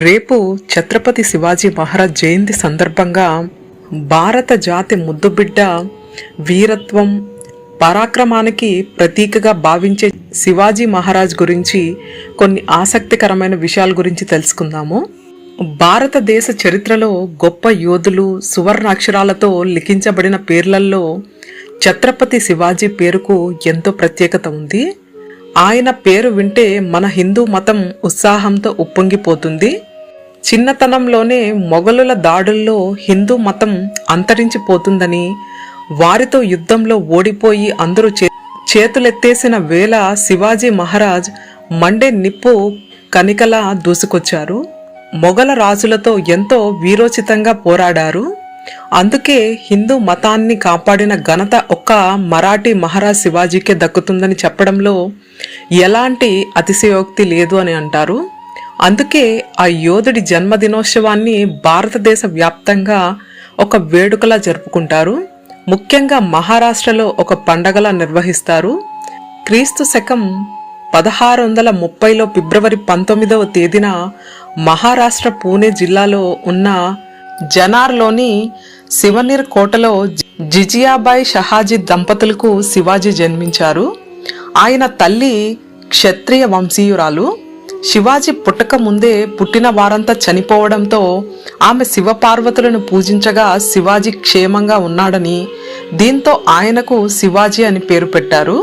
రేపు ఛత్రపతి శివాజీ మహారాజ్ జయంతి సందర్భంగా భారత జాతి ముద్దుబిడ్డ, వీరత్వం, పరాక్రమానికి ప్రతీకగా భావించే శివాజీ మహారాజ్ గురించి కొన్ని ఆసక్తికరమైన విషయాల గురించి తెలుసుకుందాము. భారతదేశ చరిత్రలో గొప్ప యోధులు సువర్ణ అక్షరాలతో లిఖించబడిన పేర్లలో ఛత్రపతి శివాజీ పేరుకు ఎంతో ప్రత్యేకత ఉంది. ఆయన పేరు వింటే మన హిందూ మతం ఉత్సాహంతో ఉప్పొంగిపోతుంది. చిన్నతనంలోనే మొఘలుల దాడుల్లో హిందూ మతం అంతరించిపోతుందని, వారితో యుద్ధంలో ఓడిపోయి అందరూ చేతులెత్తేసిన వేళ శివాజీ మహారాజ్ మండే నిప్పు కనికలా దూసుకొచ్చారు. మొఘల రాజులతో ఎంతో వీరోచితంగా పోరాడారు. అందుకే హిందూ మతాన్ని కాపాడిన ఘనత ఒక్క మరాఠీ మహారాజ్ శివాజీకే దక్కుతుందని చెప్పడంలో ఎలాంటి అతిశయోక్తి లేదు అని అంటారు. అందుకే ఆ యోధుడి జన్మదినోత్సవాన్ని భారతదేశ వ్యాప్తంగా ఒక వేడుకలా జరుపుకుంటారు. ముఖ్యంగా మహారాష్ట్రలో ఒక పండగలా నిర్వహిస్తారు. క్రీస్తు శకం 1630లో ఫిబ్రవరి 19వ తేదీన మహారాష్ట్ర పూణే జిల్లాలో ఉన్న జనార్లోని శివనీర్ కోటలో జిజియాబాయి షహాజీ దంపతులకు శివాజీ జన్మించారు. ఆయన తల్లి క్షత్రియ వంశీయురాలు. శివాజీ పుట్టక ముందే పుట్టిన వారంతా చనిపోవడంతో ఆమె శివపార్వతులను పూజించగా శివాజీ క్షేమంగా ఉన్నాడని, దీంతో ఆయనకు శివాజీ అని పేరు పెట్టారు.